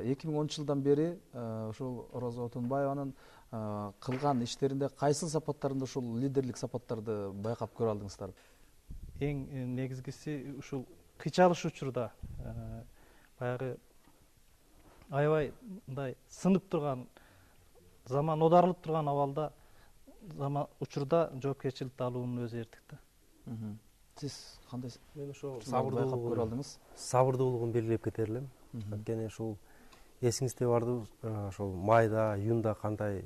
Эки миң 10 жылдан бери ушул Роза Отунбаеванын кылган иштеринде кайсы сапаттарында ушул лидерлик сапаттарды байкап көрө алдыңыздар? Эң негизгиси ушул кыйчалыш учурда баягы аябай мындай сынып турган, заман оодарылып турган абалда учурда жоопкерчиликти алуунун өзү эртик да. Сиз кандай? Мен ошо байкап көрө алдыңыз? Сабырдуулугун белгилеп кетер элем. Анткени ушул эсиңизде барды, ошол майда, июнда кандай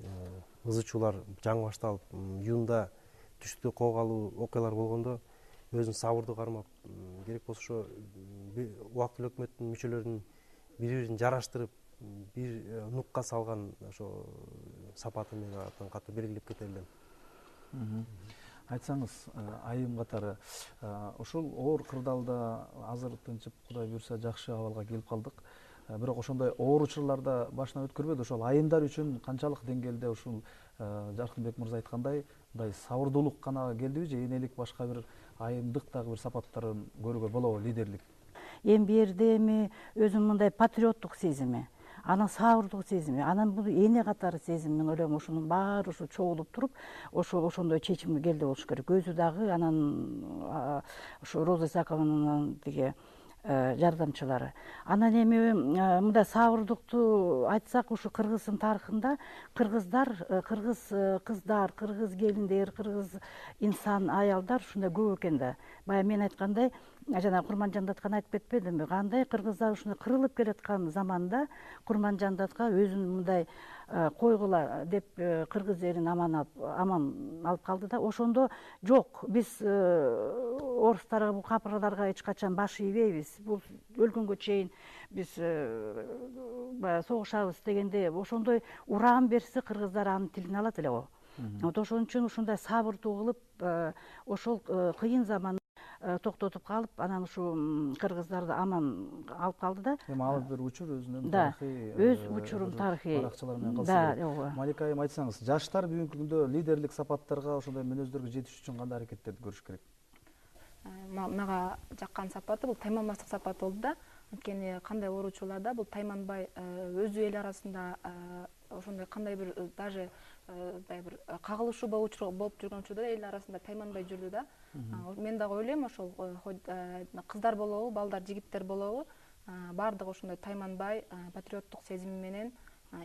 ызычуулар жаңы башталып, июнда түштүктө коогалуу окуялар болгондо өзүн сабырдуу кармап, керек болсо ошо убактылуу өкмөттүн мүчөлөрүнүн бири-бирин жараштырып, бир нукка салган ошо сапаты мени абдан катуу белгилеп кетер элем. Айтсаңыз, айым катары ушул оор кырдаалда азыр тынчып, Кудай буйрса жакшы абалга келип калдык. Бирок ошондой оор учурларда башынан өткөрбөдү. Ошол айымдар үчүн канчалык деңгээлде ушул Жаркынбек мырза айткандай, мындай сабырдуулук гана келдиби же энелик башка бир айымдык дагы бир сапаттарын көрүүгө болобу, лидерлик? Эми бул жерде эми өзүнүн мындай патриоттук сезими, анан сабырдуулук сезими, анан бул эне катары сезим, мен ойлойм ушунун баары ушу чогулуп туруп, ошондой чечимге келди болуш керек. Өзү дагы анан ушу Роза Исаковнанын тиги жардамчылары. Анан эми мындай сабырдуулукту айтсак, ушу Кыргыздын тарыхында кыргыздар, кыргыз кыздар, кыргыз келиндер, кыргыз инсан аялдар ушундай көп экен да. Бая мен айткандай, жана Курманжан Даткан айтып кетпедимби? Кандай кыргыздар ушундай кырылып келаткан заманда Курманжан Датка өзүн мындай койгула деп кыргыз элин аман алып калды да. Ошондо жок, биз орустарга, бул капыраларга эч качан баш ийбейбиз. Бул өлгөнгө чейин биз согушабыз дегенде ошондой уран берсе кыргыздар анын тилин алат эле го. Вот ошон үчүн ушундай сабырдуу кылып, ошол кыйын заман токтотуп калып, анан ушу кыргыздарды аман алып калды да. Эми ал бир учур өзүнүн тарыхый, өз учурун тарыхый баракчалар менен калса. Малика айым, айтсаңыз, жаштар бүгүнкү күндө лидерлик сапаттарга, ошондой мүнөздөргө жетиш үчүн кандай аракеттерди көрүш керек? Мага жаккан сапаты бул тайманбастык сапаты болду да. Анткени кандай оор учурларда бул тайманбай өзү эл арасында ошондой кандай бир даже бир кагылышуу болуп жүргөн учурда эл арасында тайманбай жүрдү да. Мен дагы ойлойм, ошол кыздар болобу, балдар, жигиттер болобу, баардыгы ошондой тайманбай патриоттук сезими менен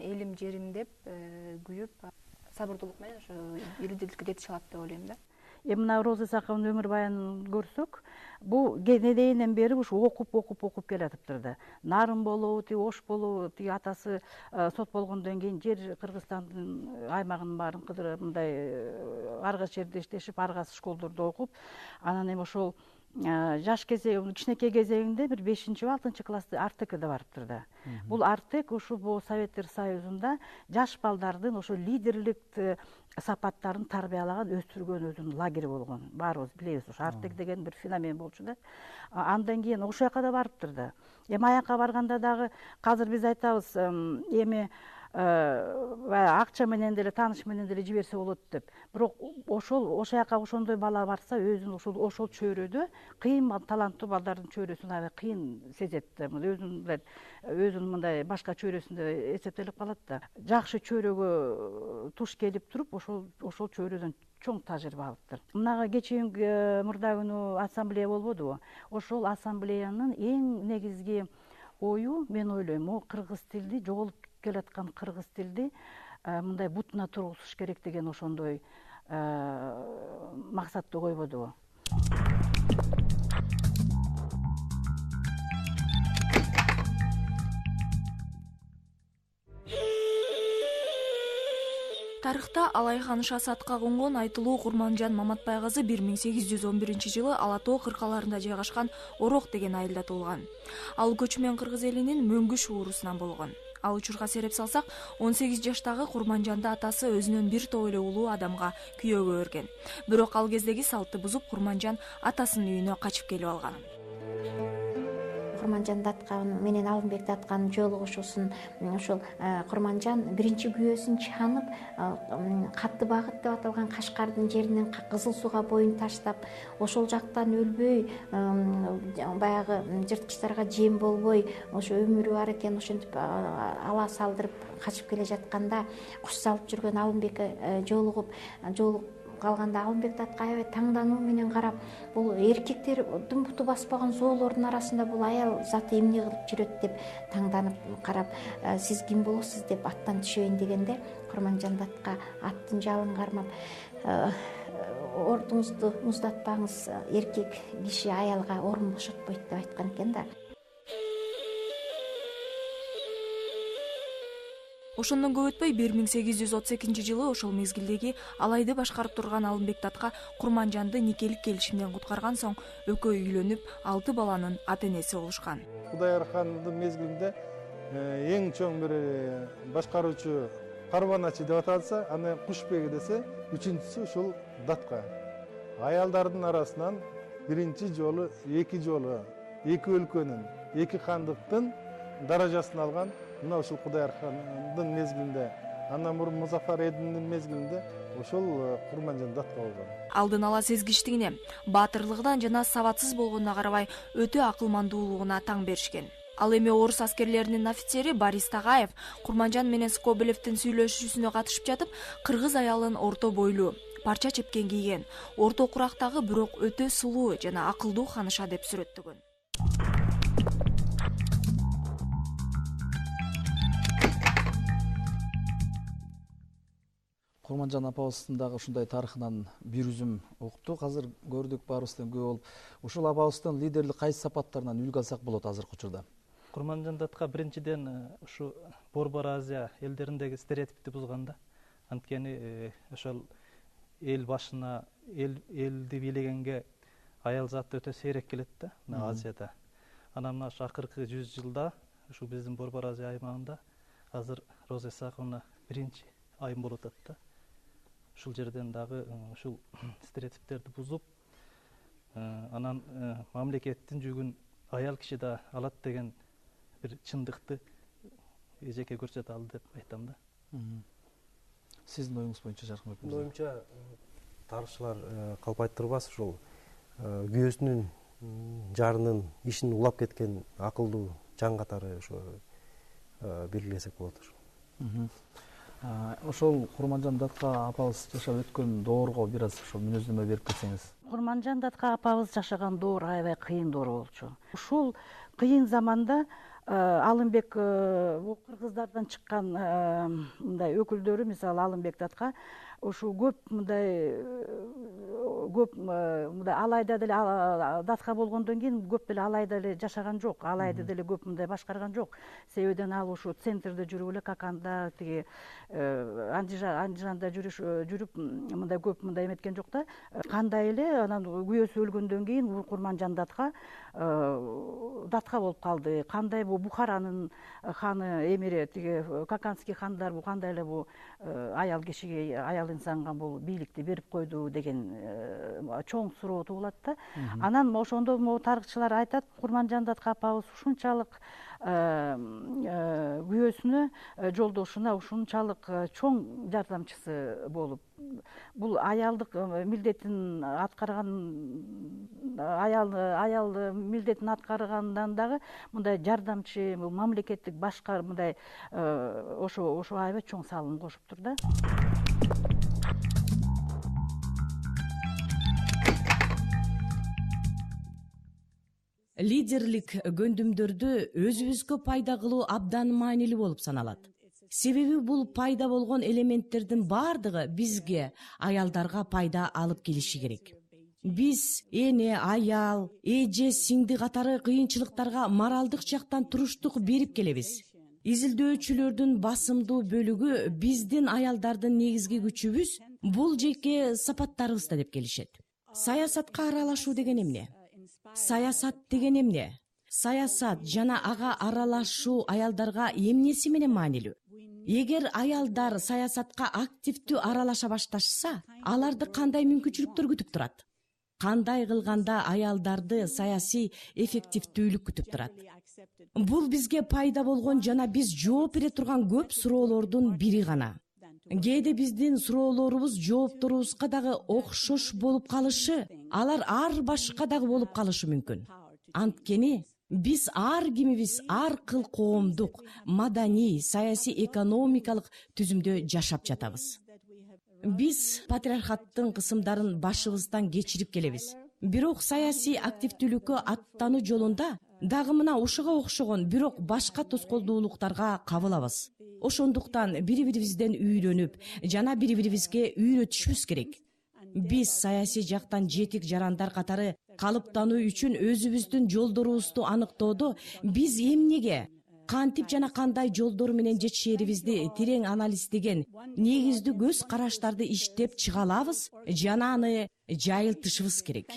элим, жерим деп күйүп, сабырдуулук менен ошо лидерликке жетише алат деп ойлойм да. Эми мына Роза Исаковнун өмүр баянын көрсөк, бул кенедейинен бери ушу окуп келатыптыр да. Нарын болобу, тиги Ош болобу, тиги атасы сот болгондон кийин жер Кыргызстандын аймагынын баарын кыдырып, мындай аргас жерде иштешип, аргас школдордо окуп, анан эми ошол жаш кезеги, кичинекей кезегинде бир 5-6 класста Артекде барыптыр да. Бул Артек ушул Советтер Союзунда жаш балдардын ошо лидерлик сапаттарын тарбиялаган, өстүргөн өзүнүн лагери болгон. Баарыбыз билебиз, ошо Артек деген бир феномен болчу да. Андан кийин ошол жака да барыптыр да. Эми аяка барганда дагы азыр биз айтабыз, эми акча менен деле, тааныш менен деле жиберсе болот деп. Бирок ошол жака ошондой бала барса, өзүн ошол чөйрөдө кыйын таланттуу балдардын чөйрөсүн аябай кыйын сезет да. Өзүнүн мындай башка чөйрөсүндө эсептелип калат да. Жакшы чөйрөгө туш келип туруп, ошол чөйрөдөн чоң тажрыйба алыптыр. Мына кечээ мурда күнү ассамблея болбодубу? Ошол ассамблеянын эң негизги ою, мен ойлойм, о кыргыз тилди, жоголуп келаткан кыргыз тилди мындай бутуна тургузуш керек деген ошондой максатты койбодубу? Тарыхта алай ханыша сатка конгон айтылуу Курманжан Маматбайгызы 1811 Ала Тоо кыркаларында жайгашкан Орок деген айылда туулган. Ал көчмөн кыргыз элинин мөңгүш уурусунан болгон. Ал учурга сереп салсак, 18 жаштагы Курманжанды атасы өзүнөн бир топ эле улуу адамга күйөөгө берген. Бирок ал кездеги салтты бузуп, Курманжан атасынын үйүнө качып келип алган. Курманжан Датка менен Алымбек Датканын жолугушуусун ошол Курманжан биринчи күйөөсүн чанып, Катты багыт деп аталган Кашкардын жеринен Кызыл Сууга боюн таштап, ошол жактан өлбөй, баягы жырткычтарга жем болбой, ошо өмүрү бар экен, ошентип ала салдырып качып келе жатканда куш салып жүргөн Алымбекке жолугуп калганда Алымбек Датка аябай таңдануу менен карап, бул эркектердин буту баспаган зоолордун арасында бул аял заты эмне кылып жүрөт деп таңданып карап, сиз ким болосуз деп аттан түшөйүн дегенде, Курманжан Датка аттын жалын кармап, ордуңузду муздатпаңыз, эркек киши аялга орун бошотпойт деп айткан экен да. Ошондон көп өтпөй 1832 жылы ошол мезгилдеги алайды башкарып турган Алымбек Датка Курманжанды никелик келишимден куткарган соң экөө үйлөнүп, 6 баланын ата-энеси болушкан. Кудайырхандын мезгилинде эң чоң бир башкаруучу Карбаначы деп аталса, аны Кушбеги десе, үчүнчүсү ушул Датка. Аялдардын арасынан биринчи жолу, эки өлкөнүн, эки хандыктын даражасын алган мына ушул Кудайырхандын мезгилинде, андан мурун Музафар Эдиндин мезгилинде ошол Курманжан Датка болгон. Алдын ала сезгичтигине, баатырлыгынан жана сабатсыз болгонуна карабай, өтө акылмандуулугуна таң беришкен. Ал эми орус аскерлеринин офицери Борис Тагаев Курманжан менен Скобелевдин сүйлөшүүсүнө катышып жатып, кыргыз аялын орто бойлуу, парча чепкен кийген, орто курактагы бирок өтө сулуу жана акылдуу ханыша деп сүрөттөгөн. Курманжан апабыздын дагы ушундай тарыхынан бир үзүм уктук. Азыр көрдүк, баарыбыздан күбө болуп. Ушул апабыздын лидерлик кайсы сапаттарынан үлгү алсак болот азыркы учурда? Курманжан Датка биринчиден ушу Борбор Азия элдериндеги стереотипти бузган да. Анткени ошол эл башына, элди бийлегенге аял заты өтө сейрек келет да, Азияда. Анан мына акыркы 100 жылда ушу биздин Борбор Азия аймагында азыр Роза Исаковна биринчи айым болуп атат да. Ушул жерден дагы ушул стереотиптерди бузуп, анан мамлекеттин жүгүн аял киши да алат деген бир чындыкты эжеке көрсөтө алды деп айтам да. Сиздин оюңуз боюнча Жаркынбек мырза? Оюмча тарыхчылар калп турбас, ушул күйөөсүнүн жарынын ишин улап кеткен акылдуу жан катары ошо белгилесек болот. Ошол Курманжан Датка апабыз жашап өткөн доорго бир аз ошол мүнөздөмө берип кетсеңиз. Курманжан Датка апабыз жашаган доор аябай кыйын доор болчу. Ушул кыйын заманда Алымбек кыргыздардан чыккан мындай өкүлдөрү, мисалы Алымбек Датка ушу көп мындай алайда деле Датка болгондон кийин көп деле алайда эле жашаган жок, алайды деле көп мындай башкарган жок. Себебинен ал ушу центрде жүрүп эле, Каканда, тиги Андижанда жүрүп мындай көп мындай эметкен жок да. Кандай эле анан күйөөсү өлгөндөн кийин Курманжан Датка болуп калды. Кандай бу Бухаранын ханы эмире, тиги Каканский хандар бу кандай эле бу аял кишиге, аял инсанга бул бийликти берип койду деген чоң суроо туулат да. Анан ошондо тарыхчылар айтат, Курманжан Датка апабыз ушунчалык күйөөсүнө, жолдошуна ушунчалык чоң жардамчысы болуп, бул аялдык милдетин аткарган, аял милдетин аткаргандан дагы мындай жардамчы, мамлекеттик башкар мындай ошо аябай чоң салым кошуптур да. Лидерлик көндүмдөрдү өзүбүзгө пайда кылуу абдан маанилүү болуп саналат. Себеби бул пайда болгон элементтердин баардыгы бизге, аялдарга пайда алып келиши керек. Биз эне, аял, эже, сиңди катары кыйынчылыктарга моралдык жактан туруштук берип келебиз. Изилдөөчүлөрдүн басымдуу бөлүгү биздин аялдардын негизги күчүбүз бул жеке сапаттарыбызда деп келишет. Саясатка аралашуу деген эмне? Саясат деген эмне? Саясат жана ага аралашуу аялдарга эмнеси менен маанилүү? Эгер аялдар саясатка активдүү аралаша башташса, аларды кандай мүмкүнчүлүктөр күтүп турат? кандай кылганда аялдарды саясий эффективдүүлүк күтүп турат. Бул бизге пайда болгон жана биз жооп бере турган көп суроолордун бири гана. Кээде биздин суроолорубуз жоопторубузга дагы окшош болуп калышы, алар ар башка дагы болуп калышы мүмкүн. Анткени биз ар кимибиз ар кыл коомдук, маданий, саясий, экономикалык түзүмдө жашап жатабыз. Биз патриархаттын кысымдарын башыбыздан кечирип келебиз. Бирок саясий активдүүлүккө аттануу жолунда дагы мына ушуга окшогон бирок башка тоскоолдуулуктарга кабылабыз. Ошондуктан бири-бирибизден үйрөнүп, жана бири-бирибизге үйрөтүшүбүз керек. Биз саясий жактан жетик жарандар катары калыптануу үчүн өзүбүздүн жолдорубузду аныктоодо биз эмнеге, кантип жана кандай жолдор менен жетишээрибизди терең анализдеген негиздүү көз караштарды иштеп чыга алабыз жана аны жайылтышыбыз керек.